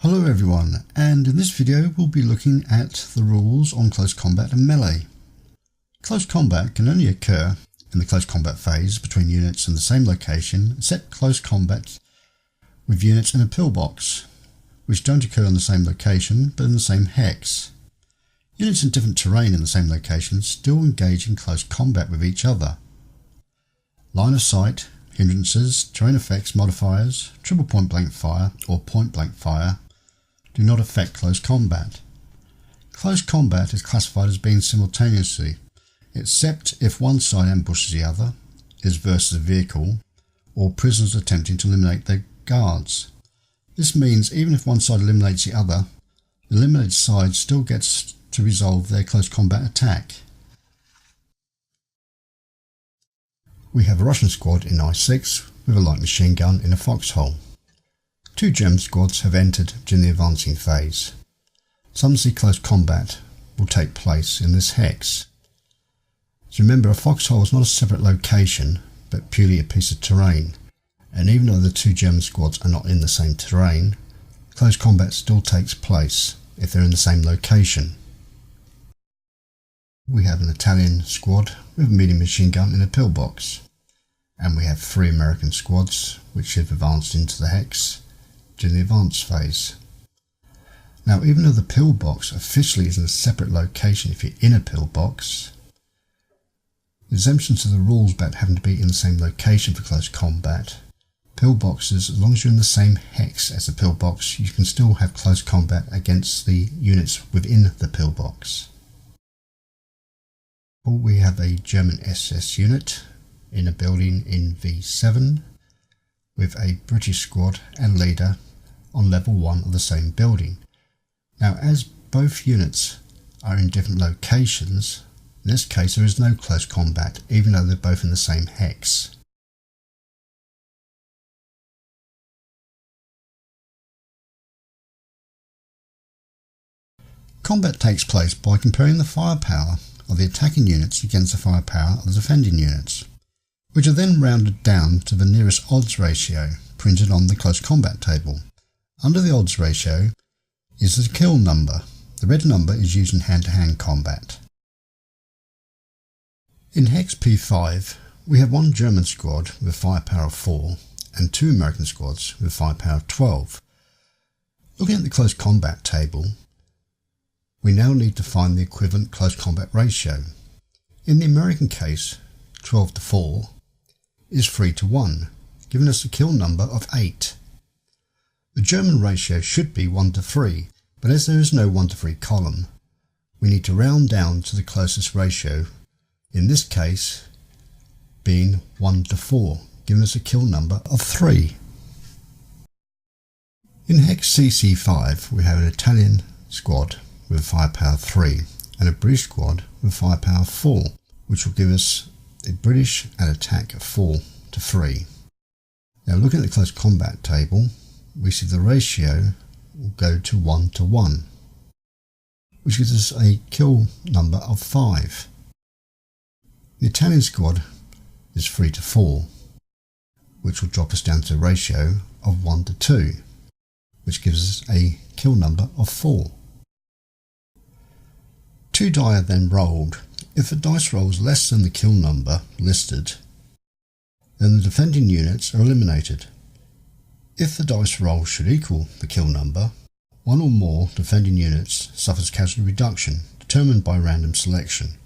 Hello everyone, and in this video we'll be looking at the rules on close combat and melee. Close combat can only occur in the close combat phase between units in the same location, except close combat with units in a pillbox, which don't occur in the same location but in the same hex. Units in different terrain in the same location still engage in close combat with each other. Line of sight, hindrances, terrain effects, modifiers, triple point blank fire or point blank fire do not affect close combat. Close combat is classified as being simultaneously, except if one side ambushes the other, is versus a vehicle, or prisoners attempting to eliminate their guards. This means even if one side eliminates the other, the eliminated side still gets to resolve their close combat attack. We have a Russian squad in I6 with a light machine gun in a foxhole. Two German squads have entered during the advancing phase. Some see close combat will take place in this hex. So remember, a foxhole is not a separate location but purely a piece of terrain, and even though the two German squads are not in the same terrain, close combat still takes place if they're in the same location. We have an Italian squad with a medium machine gun in a pillbox, and we have three American squads which have advanced into the hex during the advance phase. Now, even though the pillbox officially is in a separate location if you're in a pillbox, exemptions to the rules about having to be in the same location for close combat, pillboxes, as long as you're in the same hex as the pillbox, you can still have close combat against the units within the pillbox. We have a German SS unit in a building in V7 with a British squad and leader on level 1 of the same building. Now, as both units are in different locations, in this case there is no close combat even though they're both in the same hex. Combat takes place by comparing the firepower of the attacking units against the firepower of the defending units, which are then rounded down to the nearest odds ratio printed on the close combat table. Under the odds ratio is the kill number. The red number is used in hand-to-hand combat. In Hex P5 we have one German squad with firepower of 4 and two American squads with firepower of 12. Looking at the close combat table, we now need to find the equivalent close combat ratio. In the American case, 12 to 4 is 3 to 1, giving us a kill number of 8. The German ratio should be 1 to 3, but as there is no 1 to 3 column, we need to round down to the closest ratio, in this case being 1 to 4, giving us a kill number of 3. In Hex CC5 we have an Italian squad with firepower 3 and a British squad with firepower 4, which will give us a British at attack of 4 to 3. Now, looking at the close combat table, we see the ratio will go to 1 to 1, which gives us a kill number of 5. The Italian squad is 3 to 4, which will drop us down to a ratio of 1 to 2, which gives us a kill number of 4. 2 die are then rolled. If the dice roll is less than the kill number listed, then the defending units are eliminated. If the dice roll should equal the kill number, one or more defending units suffers casualty reduction, determined by random selection.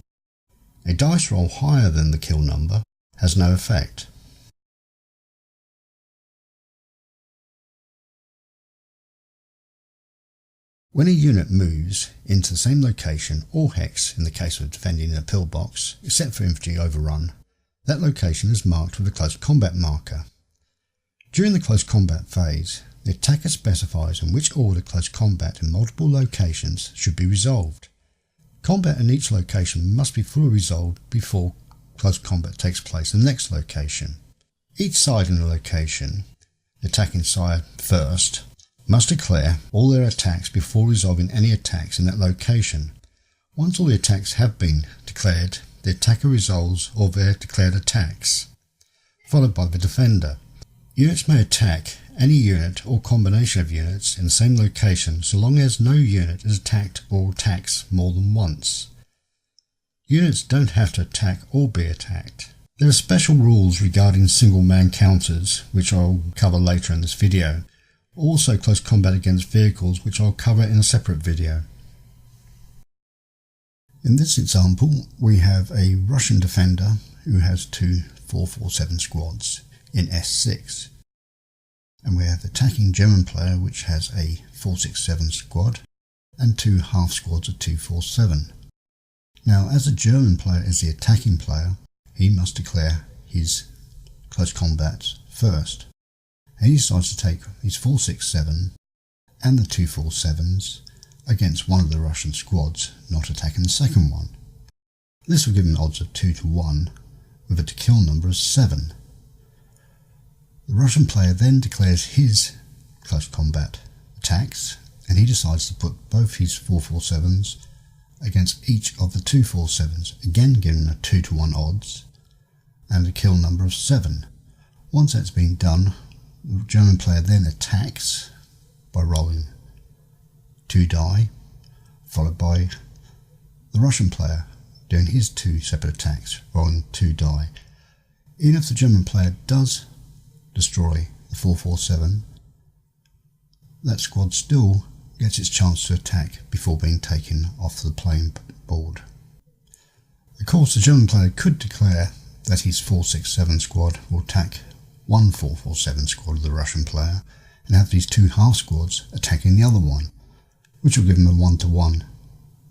A dice roll higher than the kill number has no effect. When a unit moves into the same location or hex in the case of defending in a pillbox, except for infantry overrun, that location is marked with a close combat marker. During the close combat phase, the attacker specifies in which order close combat in multiple locations should be resolved. Combat in each location must be fully resolved before close combat takes place in the next location. Each side in the location, the attacking side first, must declare all their attacks before resolving any attacks in that location. Once all the attacks have been declared, the attacker resolves all their declared attacks, followed by the defender. Units may attack any unit or combination of units in the same location so long as no unit is attacked or attacks more than once. Units don't have to attack or be attacked. There are special rules regarding single man counters, which I'll cover later in this video. Also close combat against vehicles, which I'll cover in a separate video. In this example, we have a Russian defender who has two 447 squads in S6. And we have the attacking German player which has a 467 squad and two half squads of 247. Now, as the German player is the attacking player, he must declare his close combat first. And he decides to take his 467 and the 247s against one of the Russian squads, not attacking the second one. This will give him odds of 2 to 1 with a to kill number of 7. The Russian player then declares his close combat attacks, and he decides to put both his 447s against each of the 247s, again giving him a 2 to 1 odds and a kill number of 7. Once that's been done, the German player then attacks by rolling 2 die, followed by the Russian player doing his 2 separate attacks, rolling 2 die. Even if the German player does destroy the 447, that squad still gets its chance to attack before being taken off the playing board. Of course, the German player could declare that his 467 squad will attack one 447 squad of the Russian player and have these two half squads attacking the other one, which will give him a 1 to 1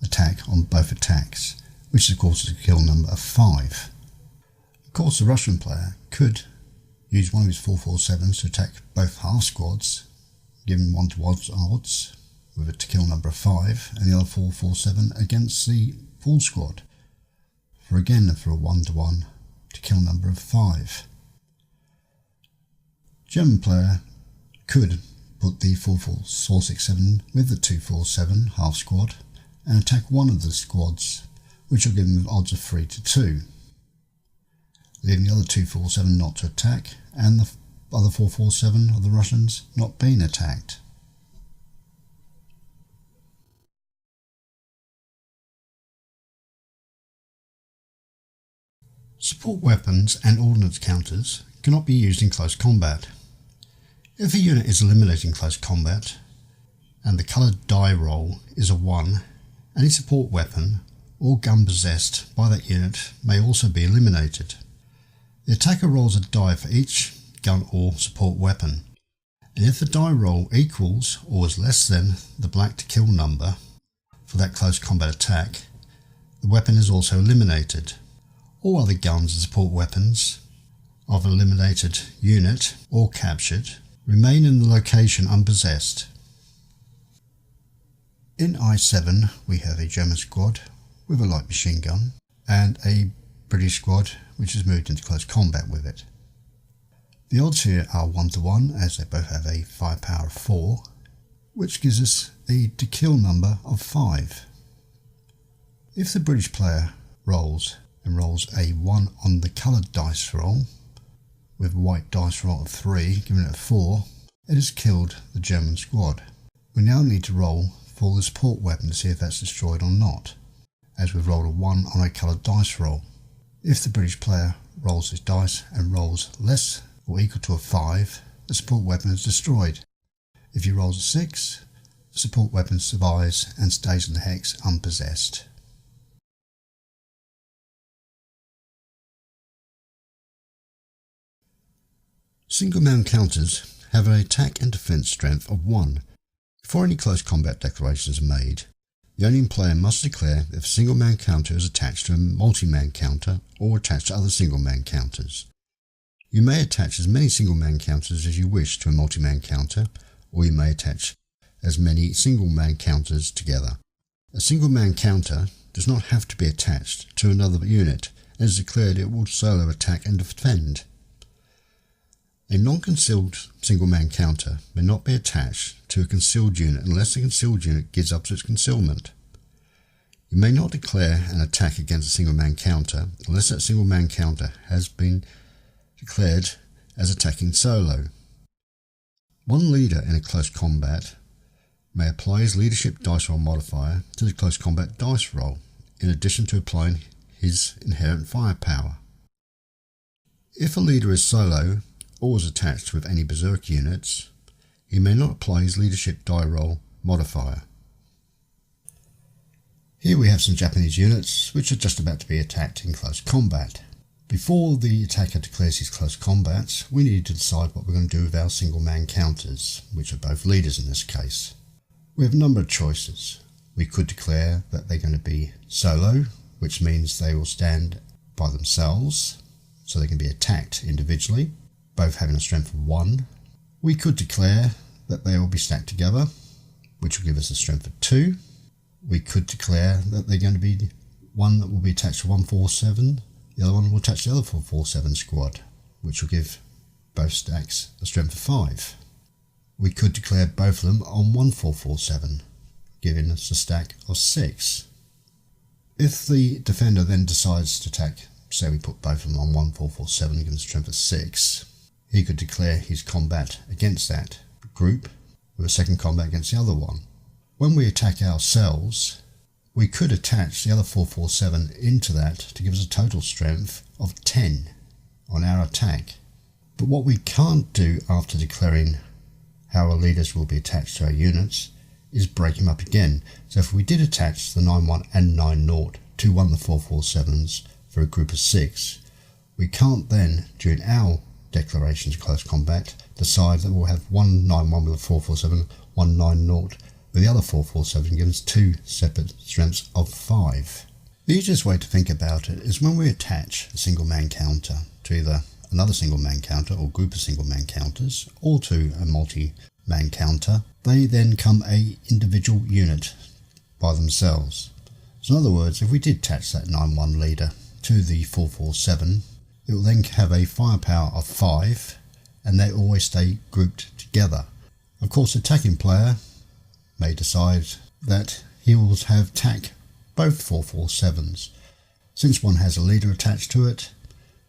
attack on both attacks, which of course is a kill number of 5. Of course, the Russian player could use one of his 447s to attack both half squads, giving 1 to 1 odds with a to kill number of 5, and the other 447 against the full squad for a 1 to 1 to kill number of 5. German player could put the 467 with the 247 half squad and attack one of the squads, which will give him odds of 3 to 2, leaving the other 247 not to attack and the other 447 of the Russians not being attacked. Support weapons and ordnance counters cannot be used in close combat. If a unit is eliminated in close combat and the coloured die roll is a 1, any support weapon or gun possessed by that unit may also be eliminated. The attacker rolls a die for each gun or support weapon, and if the die roll equals or is less than the black to kill number for that close combat attack, the weapon is also eliminated. All other guns and support weapons of an eliminated unit or captured remain in the location unpossessed. In I7 we have a German squad with a light machine gun and a British squad which has moved into close combat with it. The odds here are 1 to 1 as they both have a firepower of 4, which gives us a to kill number of 5. If the British player rolls a 1 on the coloured dice roll with white dice roll of 3, giving it a 4, it has killed the German squad. We now need to roll for the support weapon to see if that's destroyed or not, as we've rolled a 1 on a coloured dice roll. If the British player rolls his dice and rolls less or equal to a 5, the support weapon is destroyed. If he rolls a 6, the support weapon survives and stays in the hex unpossessed. Single man counters have an attack and defence strength of 1. Before any close combat declarations are made, the owning player must declare if a single man counter is attached to a multi-man counter or attached to other single man counters. You may attach as many single man counters as you wish to a multi-man counter, or you may attach as many single man counters together. A single man counter does not have to be attached to another unit, and is declared it will solo attack and defend. A non-concealed single-man counter may not be attached to a concealed unit unless the concealed unit gives up to its concealment. You may not declare an attack against a single-man counter unless that single-man counter has been declared as attacking solo. One leader in a close combat may apply his leadership dice roll modifier to the close combat dice roll, in addition to applying his inherent firepower. If a leader is solo or is attached with any berserk units, he may not apply his leadership die roll modifier. Here we have some Japanese units which are just about to be attacked in close combat. Before the attacker declares his close combat, we need to decide what we're going to do with our single man counters, which are both leaders in this case. We have a number of choices. We could declare that they're going to be solo, which means they will stand by themselves, so they can be attacked individually, both having a strength of 1. We could declare that they will be stacked together, which will give us a strength of 2. We could declare that they're going to be one that will be attached to 147, the other one will attach to the other 447 squad, which will give both stacks a strength of 5. We could declare both of them on 1447, giving us a stack of 6. If the defender then decides to attack, say we put both of them on 1447 and give us a strength of 6, he could declare his combat against that group with a second combat against the other one. When we attack ourselves, we could attach the other 447 into that to give us a total strength of 10 on our attack. But what we can't do after declaring how our leaders will be attached to our units is break them up again. So if we did attach the 9-1 and 9-0 to one of the 447s for a group of 6, we can't then, during our declarations of close combat, decide that we'll have one 9-1 with a 447, one 9-0 with the other 447, give us 2 separate strengths of 5. The easiest way to think about it is when we attach a single man counter to either another single man counter or group of single man counters, or to a multi-man counter, they then become a individual unit by themselves. So in other words, if we did attach that 9-1 leader to the 447, it will then have a firepower of 5, and they always stay grouped together. Of course, the attacking player may decide that he will have attack both 447s. Since one has a leader attached to it,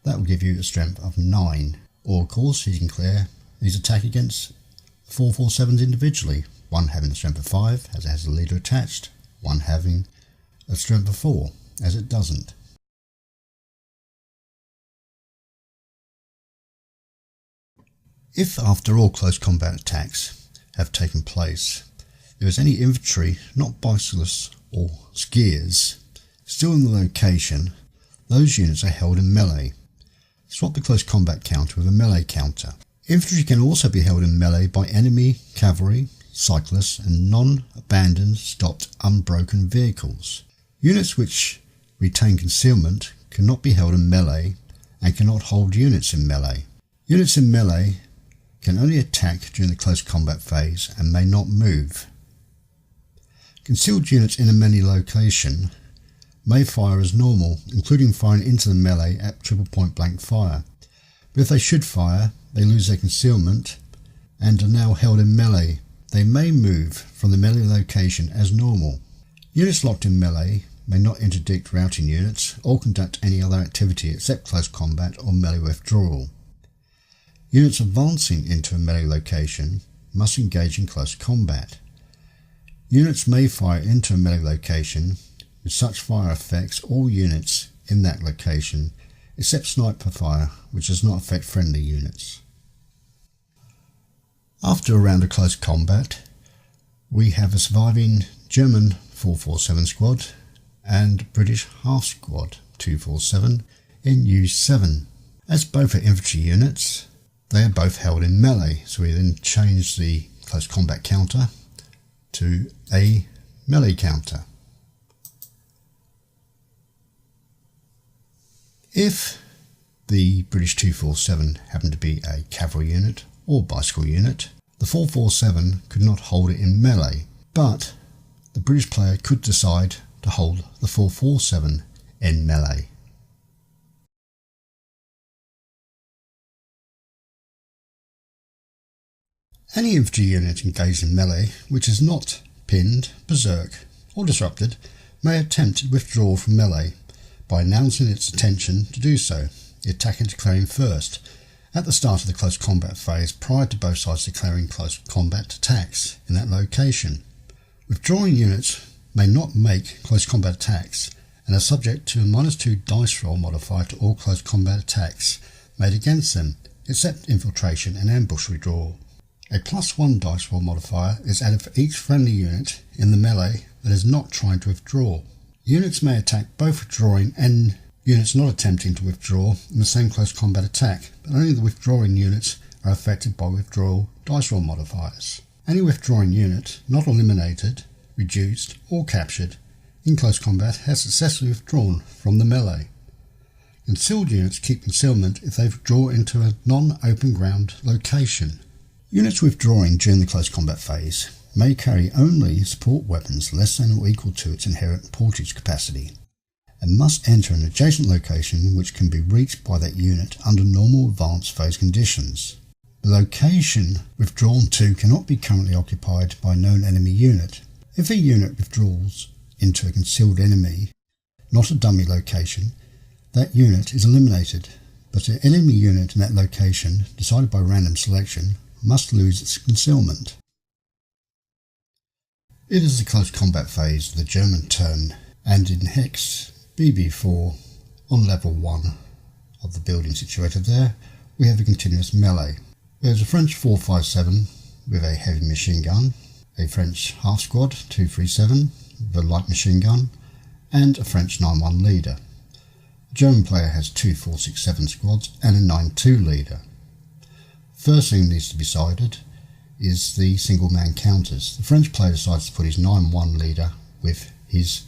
that will give you a strength of 9. Or of course he can declare his attack against 447s individually, one having a strength of 5 as it has a leader attached, one having a strength of 4 as it doesn't. If after all close combat attacks have taken place, there is any infantry, not bicyclists or skiers, still in the location, those units are held in melee. Swap the close combat counter with a melee counter. Infantry can also be held in melee by enemy, cavalry, cyclists and non-abandoned, stopped, unbroken vehicles. Units which retain concealment cannot be held in melee and cannot hold units in melee. Units in melee can only attack during the close combat phase and may not move. Concealed units in a melee location may fire as normal, including firing into the melee at triple point blank fire. But if they should fire, they lose their concealment and are now held in melee. They may move from the melee location as normal. Units locked in melee may not interdict routing units or conduct any other activity except close combat or melee withdrawal. Units advancing into a melee location must engage in close combat. Units may fire into a melee location. With such fire affects all units in that location except sniper fire, which does not affect friendly units. After a round of close combat, we have a surviving German 447 squad and British half squad 247 in U7. As both are infantry units, they are both held in melee, so we then change the close combat counter to a melee counter. If the British 247 happened to be a cavalry unit or bicycle unit, the 447 could not hold it in melee, but the British player could decide to hold the 447 in melee. Any infantry unit engaged in melee which is not pinned, berserk or disrupted may attempt to withdraw from melee by announcing its intention to do so, the attacker declaring first, At the start of the close combat phase, prior to both sides declaring close combat attacks in that location, withdrawing units may not make close combat attacks and are subject to a -2 dice roll modifier to all close combat attacks made against them, except infiltration and ambush withdrawal. A +1 dice roll modifier is added for each friendly unit in the melee that is not trying to withdraw. Units may attack both withdrawing and units not attempting to withdraw in the same close combat attack, but only the withdrawing units are affected by withdrawal dice roll modifiers. Any withdrawing unit not eliminated, reduced or captured in close combat has successfully withdrawn from the melee. Concealed units keep concealment if they withdraw into a non-open ground location. Units withdrawing during the close combat phase may carry only support weapons less than or equal to its inherent portage capacity, and must enter an adjacent location which can be reached by that unit under normal advanced phase conditions. The location withdrawn to cannot be currently occupied by a known enemy unit. If a unit withdraws into a concealed enemy, not a dummy location, that unit is eliminated, but an enemy unit in that location, decided by random selection, must lose its concealment. It is the close combat phase of the German turn, and in Hex BB4 on level 1 of the building situated there, we have a continuous melee. There's a French 457 with a heavy machine gun, a French half squad 237 with a light machine gun, and a French 9-1 leader. The German player has two 467 squads and a 9-2 leader. First thing that needs to be decided is the single man counters. The French player decides to put his 9-1 leader with his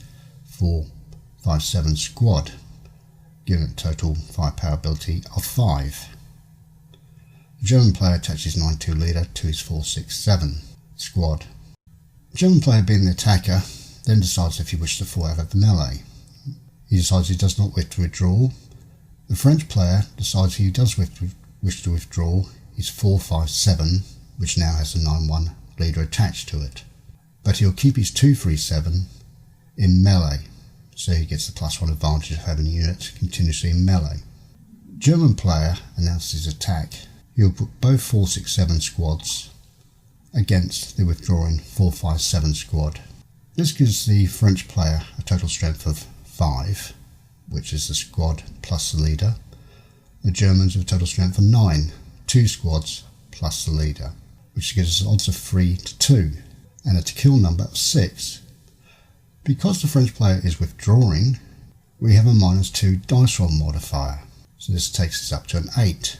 457 squad, giving it total firepower ability of 5. The German player attaches his 9-2 leader to his 467 squad. The German player, being the attacker, then decides if he wishes to fall out of the melee. He decides he does not wish to withdraw. The French player decides he does wish to withdraw his 457, which now has the 9-1 leader attached to it, but he'll keep his 237 in melee, so he gets the +1 advantage of having a unit continuously in melee. German player announces his attack. He'll put both 467 squads against the withdrawing 457 squad. This gives the French player a total strength of 5, which is the squad plus the leader. The Germans have a total strength of 9, 2 squads plus the leader, which gives us odds of 3-2 and a to kill number of 6. Because the French player is withdrawing, we have a -2 dice roll modifier, so this takes us up to an 8.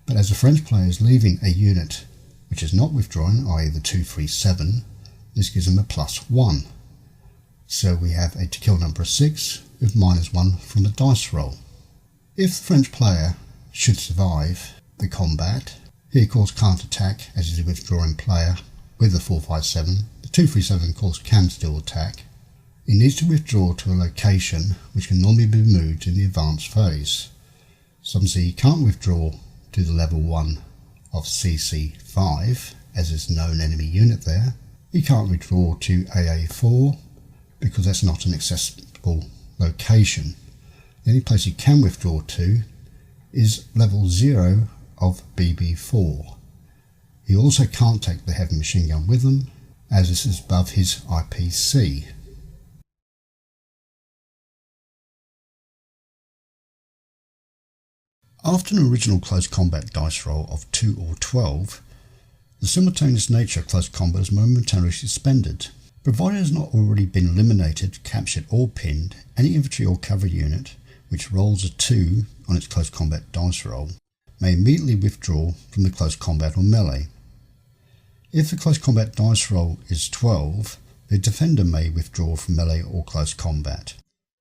But as the French player is leaving a unit which is not withdrawing, i.e. the 237, this gives them a +1. So we have a to kill number of 6 with -1 from the dice roll. If the French player should survive the combat, he of course can't attack as he's a withdrawing player with the 457. The 237 of course can still attack. He needs to withdraw to a location which can normally be moved in the advanced phase. Some say he can't withdraw to the level 1 of CC5 as is a known enemy unit there. He can't withdraw to AA4 because that's not an accessible location. The only place he can withdraw to is level 0 of BB4. He also can't take the heavy machine gun with him as this is above his IPC. After an original close combat dice roll of 2 or 12, the simultaneous nature of close combat is momentarily suspended. Provided it has not already been eliminated, captured or pinned, any infantry or cavalry unit which rolls a 2 on its close combat dice roll may immediately withdraw from the close combat or melee. If the close combat dice roll is 12, the defender may withdraw from melee or close combat,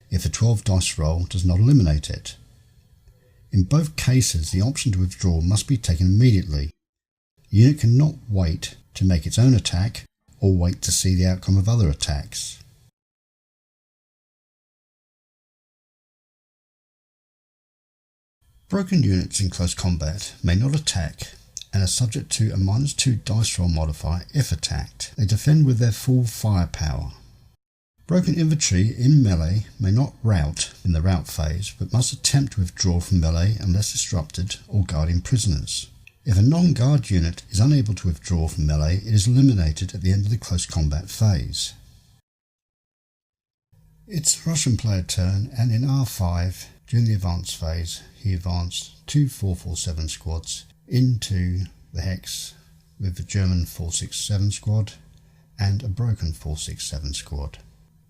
if the 12 dice roll does not eliminate it. In both cases, the option to withdraw must be taken immediately. The unit cannot wait to make its own attack or wait to see the outcome of other attacks. Broken units in close combat may not attack and are subject to a -2 dice roll modifier if attacked. They defend with their full firepower. Broken infantry in melee may not rout in the rout phase, but must attempt to withdraw from melee unless disrupted or guarding prisoners. If a non-guard unit is unable to withdraw from melee, it is eliminated at the end of the close combat phase. It's the Russian player turn, and in R5, during the advance phase, he advanced 2 447 squads into the hex with the German 467 squad and a broken 467 squad.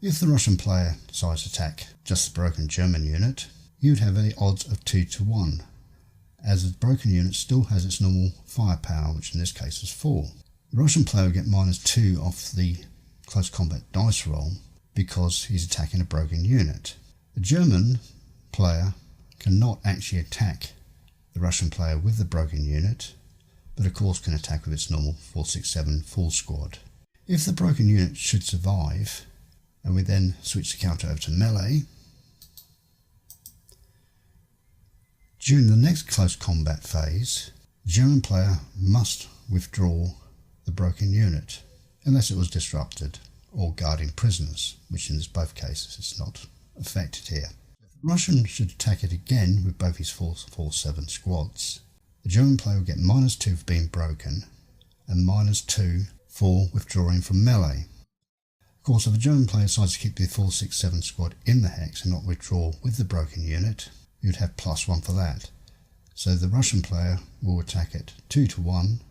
If the Russian player decides to attack just the broken German unit, you would have the odds of 2 to 1, as the broken unit still has its normal firepower, which in this case is 4. The Russian player will get -2 off the close combat dice roll because he's attacking a broken unit. The German player cannot actually attack the Russian player with the broken unit, but of course can attack with its normal 467 full squad. If the broken unit should survive, and we then switch the counter over to melee, during the next close combat phase, the German player must withdraw the broken unit, unless it was disrupted or guarding prisoners, which in both cases is not affected here. If the Russian should attack it again with both his 447 squads, the German player will get -2 for being broken and -2 for withdrawing from melee. Of course, if a German player decides to keep the 467 squad in the hex and not withdraw with the broken unit, you'd have +1 for that. So the Russian player will attack it 2 to 1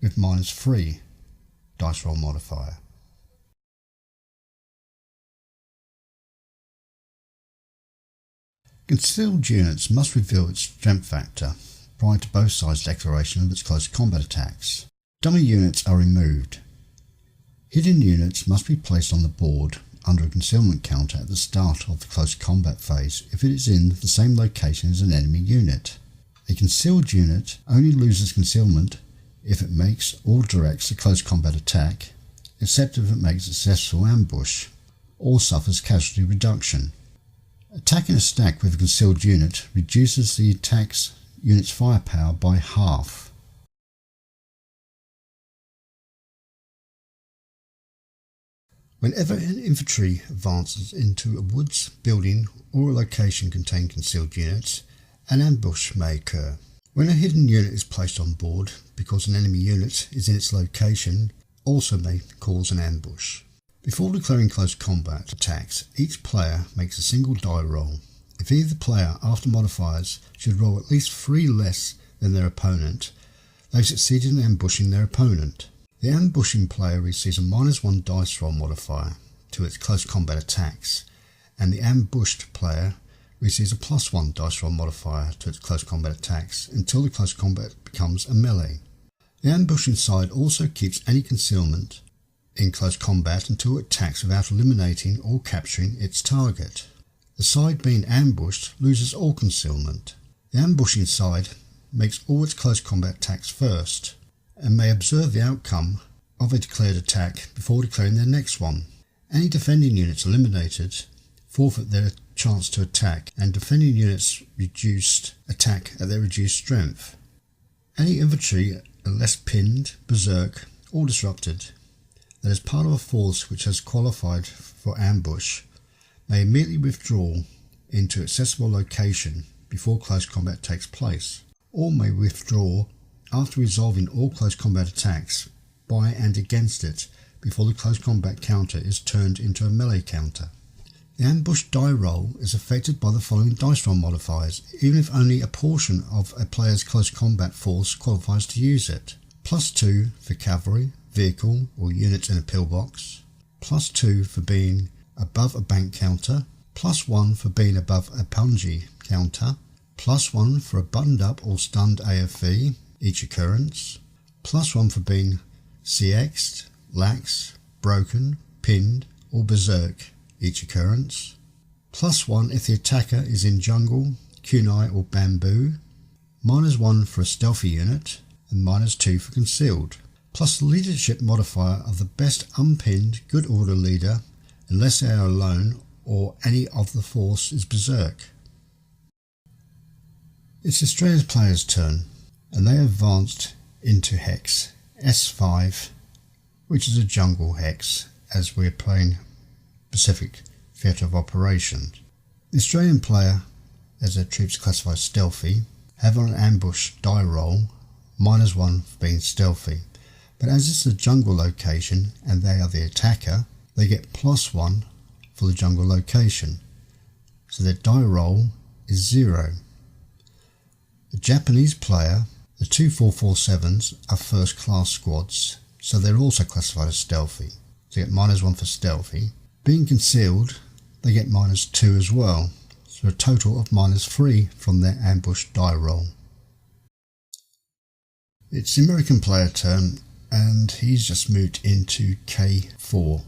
with -3 dice roll modifier. Concealed units must reveal its strength factor prior to both sides' declaration of its close combat attacks. Dummy units are removed. Hidden units must be placed on the board under a concealment counter at the start of the close combat phase if it is in the same location as an enemy unit. A concealed unit only loses concealment if it makes or directs a close combat attack, except if it makes a successful ambush, or suffers casualty reduction. Attacking a stack with a concealed unit reduces the attack's unit's firepower by half. Whenever an infantry advances into a woods, building, or a location containing concealed units, an ambush may occur. When a hidden unit is placed on board because an enemy unit is in its location, also may cause an ambush. Before declaring close combat attacks, each player makes a single die roll. If either player, after modifiers, should roll at least 3 less than their opponent, they've succeeded in ambushing their opponent. The ambushing player receives a -1 dice roll modifier to its close combat attacks, and the ambushed player receives a +1 dice roll modifier to its close combat attacks until the close combat becomes a melee. The ambushing side also keeps any concealment in close combat until it attacks without eliminating or capturing its target. The side being ambushed loses all concealment. The ambushing side makes all its close combat attacks first, and may observe the outcome of a declared attack before declaring their next one. Any defending units eliminated forfeit their chance to attack, and defending units reduced attack at their reduced strength. Any infantry unless pinned, berserk, or disrupted that is part of a force which has qualified for ambush may immediately withdraw into accessible location before close combat takes place, or may withdraw after resolving all close combat attacks by and against it before the close combat counter is turned into a melee counter. The ambush die roll is affected by the following dice roll modifiers, even if only a portion of a player's close combat force qualifies to use it. +2 for cavalry, vehicle or units in a pillbox, +2 for being above a bank counter, +1 for being above a punji counter, +1 for a buttoned up or stunned AFE, each occurrence, +1 for being CX'd, lax, broken, pinned or berserk, each occurrence, +1 if the attacker is in jungle, kunai or bamboo, -1 for a stealthy unit, and -2 for concealed, plus the leadership modifier of the best unpinned good order leader unless they are alone or any of the force is berserk. It's Australia's player's turn, and they advanced into hex S5, which is a jungle hex, as we're playing Pacific Theatre of Operations. The Australian player, as their troops are classified stealthy, have on an ambush die roll -1 for being stealthy, but as it's a jungle location and they are the attacker, they get +1 for the jungle location, so their die roll is 0. The Japanese player, the 2 447s are first class squads, so they're also classified as stealthy, so they get -1 for stealthy. Being concealed, they get -2 as well, so a total of -3 from their ambush die roll. It's the American player turn, and he's just moved into K4,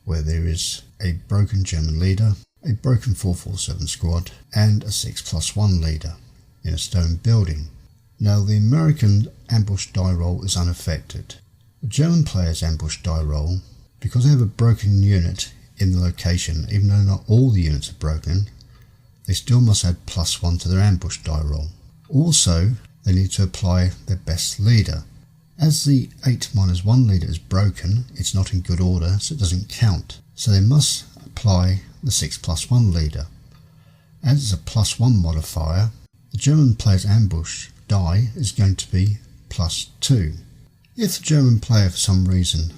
where there is a broken German leader, a broken 447 squad, and a 6+1 leader in a stone building. Now the American ambush die roll is unaffected. The German player's ambush die roll, because they have a broken unit in the location, even though not all the units are broken, they still must add +1 to their ambush die roll. Also, they need to apply their best leader. As the 8-1 leader is broken, it's not in good order, so it doesn't count. So they must apply the 6+1 leader. As it's a +1 modifier, the German player's ambush die is going to be +2. If the German player for some reason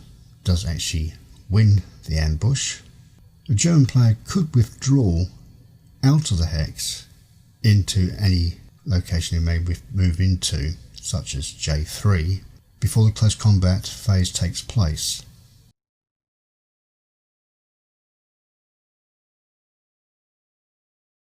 does actually win the ambush, the German player could withdraw out of the hex into any location he may move into, such as J3, before the close combat phase takes place.